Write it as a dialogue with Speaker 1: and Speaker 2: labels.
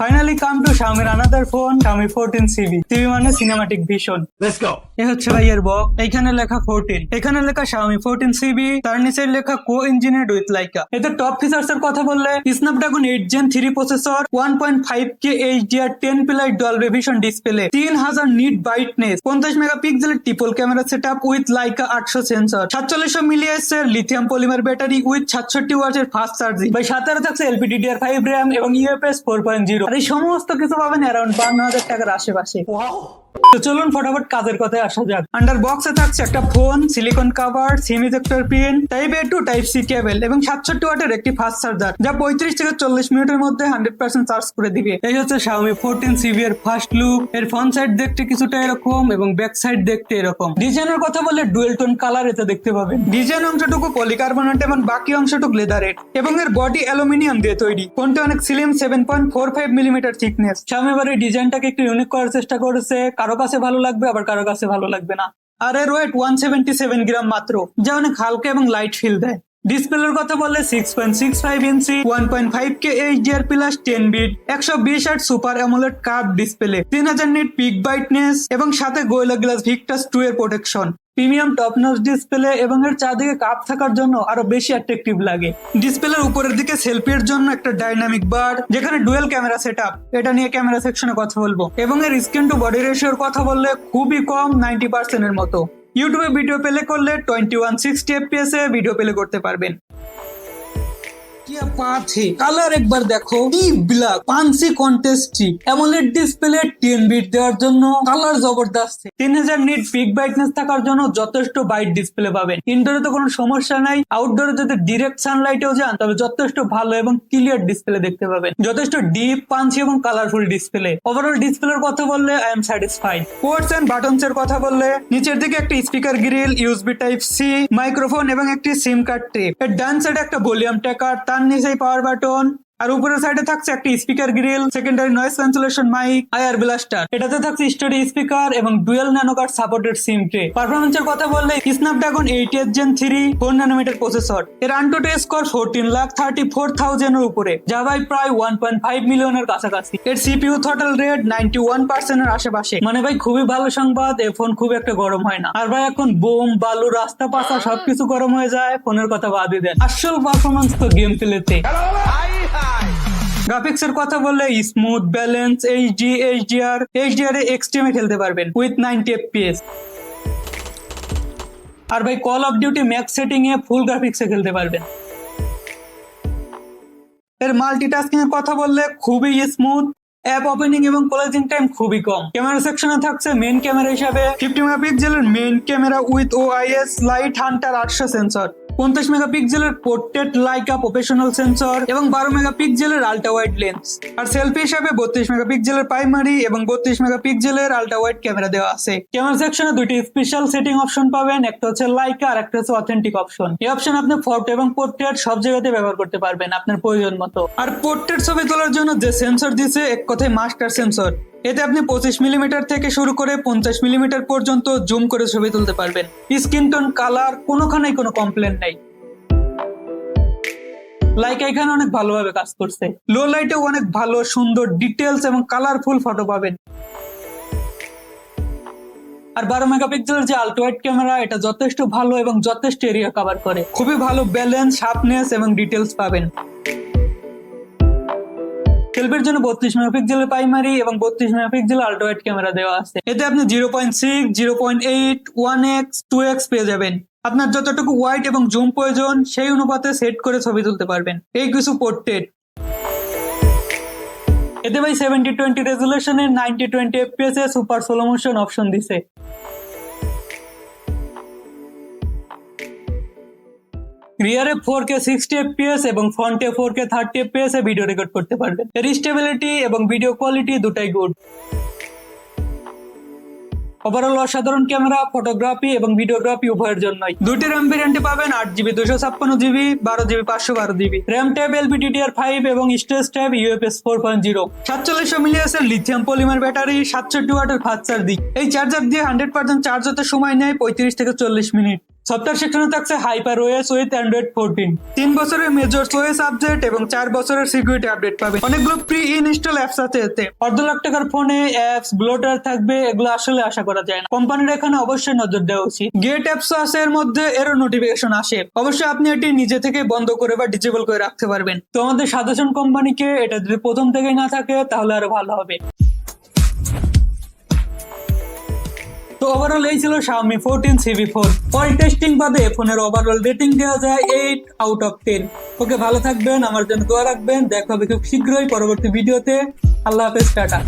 Speaker 1: Finally come to Xiaomi's another phone, Xiaomi 14CV. CV মানে cinematic vision.
Speaker 2: Let's go.
Speaker 1: এই হচ্ছে ভাইয়ের বক, এইখানে লেখা 14, এখানে লেখা Xiaomi 14CV, তার নিচে লেখা co-engineered with Leica। এদের টপ ফিচার্স এর কথা বললে Snapdragon 8 Gen 3 processor, 1.5K HDR 10 pixel Dolby Vision display, 3000 nit brightness, 50 মেগাপিক্সেলের triple camera setup with Leica 800 sensor, 4700 mAh এর lithium polymer battery with 67 watt এর ফাস্ট চার্জিং। ভাই সাথে থাকছে LPDDR5 RAM এবং UFS 4.0। আর এই সমস্ত কিছু পাবেন অ্যারাউন্ড 52,000 টাকার আশেপাশে। তো চলুন ফটাফট কাজের কথায় আসা যাক। আন্ডার বক্সে থাকছে একটা phone, silicone cover, SIM ejector pin, type A to type C cable এবং 67 ওয়াটের একটি ফাস্ট চার্জার, যা 35 থেকে 40 মিনিটের মধ্যে 100% চার্জ করে দিবে। এই হচ্ছে Xiaomi 14CV এর ফার্স্ট লুক। এর ফ্রন্ট সাইড দেখতে কিছুটা এরকম এবং ব্যাক সাইড দেখতে এরকম। ডিজাইনের কথা বললে ডুয়েল টোন কালার এতে দেখতে পাবেন। ডিজাইন অংশটুকু পলিকার্বনেট এবং বাকি অংশটুকু লেদারের এবং এর বডি অ্যালুমিনিয়াম দিয়ে তৈরি। ফোনটি অনেক স্লিম, 7.45 মিলিমিটার থিকনেস। Xiaomi এবার এই ডিজাইনটাকে একটু ইউনিক করার চেষ্টা করেছে। কারো কাছে ভালো লাগবে, আবার কারো কাছে ভালো লাগবে না। আর এর ওয়েট 177 গ্রাম মাত্র, যা অনেক হালকা এবং লাইট ফিল দেয়। ডিসপ্লের কথা বললে 6.65 inch, 1.5K HDR plus 10 bit, 120 Hz super AMOLED curve display, 3000 nit peak brightness এবং সাথে গোরিলা গ্লাস ভিক্টাস 2 এর protection. Premium top notch display এবং এর চারদিকে কাপ থাকার জন্য আরো বেশি অ্যাট্রাকটিভ লাগে। ডিসপ্লের উপরের দিকে সেলফির জন্য একটা ডাইনামিক বার, যেখানে ডুয়েল ক্যামেরা সেটআপ, এটা নিয়ে ক্যামেরা সেকশনে কথা বলবো। এবং এর স্ক্রিন টু বডি রেশিওর কথা বললে খুবই কম, 90% এর মতো। ইউটিউবে ভিডিও প্লে করলে 2160 FPS এ ভিডিও প্লে করতে পারবেন। কালার একবার দেখো, কি black Panji কন্টেস্টি AMOLED display 10 bit দেওয়ার জন্য কালার জবরদস্ত। 3000 নিট পিক ব্রাইটনেস থাকার জন্য যথেষ্ট ব্রাইট ডিসপ্লে পাবেন। ইনডোরে তো কোনো সমস্যা নাই, আউটডোরে যদি ডিরেক্ট সানলাইটেও যান তবে যথেষ্ট ভালো এবং ক্লিয়ার ডিসপ্লে দেখতে পাবেন। যথেষ্ট ডিপ, পাঞ্চি এবং কালারফুল ডিসপ্লে। ওভারঅল ডিসপ্লের কথা বললে I am satisfied. Ports and buttons এর কথা বললে নিচের দিকে একটা speaker grill, USB type C, microphone এবং একটি সিম কার্ড ট্রে। এর ডান সাইডে একটা ভলিউম টেকার, তার নিচেই পাওয়ার বাটন। আর উপরের সাইডে থাকছে একটা speaker grill, secondary noise cancellation mic, IR blaster. এটাতে থাকছে স্টোরি স্পিকার এবং dual nano card supported SIM tray. পারফরম্যান্সের কথা বললে স্ন্যাপড্রাগন 8 Gen 3 4 ন্যানোমিটার প্রসেসর। এর AnTuTu স্কোর 14,34,000 এর উপরে, যা ভাই প্রায় 1.5 মিলিয়নের কাছাকাছি। এর CPU থ্রটল রেট 91% এর আশেপাশে। মানে ভাই খুবই ভালো সংবাদ, এই ফোন খুব একটা গরম হয় না। আর ভাই এখন বোম, বালু, রাস্তা পাশা সবকিছু গরম হয়ে যায়, ফোনের কথা বাদই দেন। আসল পারফরম্যান্স তো গেম প্লেতে। গ্রাফিক্স এর কথা বললে স্মুথ, ব্যালেন্স, HDR এ এক্সট্রিমে খেলতে পারবেন উইথ 90 FPS। আর ভাই call of duty max setting এ ফুল গ্রাফিক্সে খেলতে পারবেন। এর মাল্টিটাস্কিং এর কথা বললে খুবই স্মুথ, অ্যাপ ওপেনিং এবং ক্লোজিং টাইম খুবই কম। ক্যামেরা সেকশনে থাকছে মেইন ক্যামেরা হিসাবে 50 মেগাপিক্সেলের main camera with OIS light Hunter 800 sensor, 50 মেগাপিক্সেলের পোর্ট্রেট লাইকা প্রফেশনাল সেন্সর এবং 12 মেগাপিক্সেলের আল্ট্রা ওয়াইড লেন্স। আর সেলফি হিসাবে 32 মেগাপিক্সেলের প্রাইমারি এবং 32 মেগাপিক্সেলের আল্ট্রা ওয়াইড ক্যামেরা দেওয়া আছে। ক্যামেরা সেকশনে দুটি স্পেশাল সেটিং অপশন পাবেন, একটা হচ্ছে লাইকা আর একটা হচ্ছে অথেন্টিক অপশন। এই অপশন আপনি ফটো এবং পোর্ট্রেট সব জায়গাতে ব্যবহার করতে পারবেন আপনার প্রয়োজন মতো। আর পোর্ট্রেট ছবি তোলার জন্য যে সেন্সর দিয়েছে, এক কথায় মাস্টার সেন্সর। এতে আপনি 25 মিলিমিটার থেকে শুরু করে 50 মিলিমিটার পর্যন্ত জুম করে ছবি তুলতে পারবেন। স্কিন টোন, কালার কোনোখানেই কোনো কমপ্লেন নাই। লাইকা এখানে অনেক ভালোভাবে কাজ করছে। লো লাইটেও অনেক ভালো, সুন্দর ডিটেলস এবং কালারফুল ফটো পাবেন। আর 12 মেগাপিক্সেলের যে আল্ট্রা ওয়াইড ক্যামেরা, এটা যথেষ্ট ভালো এবং যথেষ্ট এরিয়া কভার করে। খুবই ভালো ব্যালেন্স, শার্পনেস এবং ডিটেলস পাবেন। সেলফির জন্য 32 মেগাপিক্সেলের প্রাইমারি এবং 32 মেগাপিক্সেলের আল্ট্রা ওয়াইড ক্যামেরা দেওয়া আছে। এতে আপনি 0.6, 0.8, 1x, 2x পেয়ে যাবেন। আপনার যতটুকু ওয়াইড এবং জুম প্রয়োজন সেই অনুপাতে সেট করে ছবি তুলতে পারবেন। এই কিছু পোর্ট্রেট। এতে ভাই 70:20 রেজুলেশনের 90:20 FPS এ সুপার স্লো মোশন অপশন দিছে। রিয়ারে 4K 60 FPS এবং ফ্রন্টে 4K 30 FPS এ ভিডিও রেকর্ড করতে পারবেন। এর স্টেবিলিটি এবং ভিডিও কোয়ালিটি দুটাই গুড। ওভারঅল অসাধারণ ক্যামেরা, ফটোগ্রাফি এবং ভিডিওগ্রাফি উভয়ের জন্যই। দুটি র্যাম ভেরিয়েন্টে পাবেন 8GB 256GB, 12GB 512GB। RAM tab LPDDR5 এবং স্টোরেজ ট্যাব UFS 4.0। 4700 mAh এর লিথিয়াম পলিমার ব্যাটারি, 67 ওয়াটের ফাস্ট চার্জিং। এই চার্জার দিয়ে 100% চার্জ হতে সময় নেয় 35 থেকে 40 মিনিট। সফটওয়্যার সেকশনে থাকছে হাইপার ওএস উইথ অ্যান্ড্রয়েড 14, 3 বছরের মেজর ওএস আপডেট এবং 4 বছরের সিকিউরিটি আপডেট পাবে। অনেকগুলো প্রি ইনস্টল অ্যাপস আছে এতে। $1,50,000 ফোনে অ্যাপস ব্লোটার থাকবে, এগুলো আসলে আশা করা যায় না। কোম্পানির এখানে অবশ্যই নজর দেওয়া উচিত। গেট অ্যাপস আছে এর মধ্যে, এরও নোটিফিকেশন আসে। অবশ্যই আপনি এটি নিজে থেকে বন্ধ করে বা ডিসেবল করে রাখতে পারবেন। তো আমাদের সাজেশন কোম্পানিকে এটা যদি প্রথম থেকেই না থাকে তাহলে আরো ভালো হবে। তো ওভারঅল এই ছিল Xiaomi 14 CV4। অল টেস্টিং বাদে ফোনের ওভারঅল রেটিং দেওয়া যায় 8/10। ওকে, ভালো থাকবেন, আমার জন্য দোয়া রাখবেন। দেখা হবে খুব শীঘ্রই পরবর্তী ভিডিওতে। আল্লাহ হাফেজ, টাটা।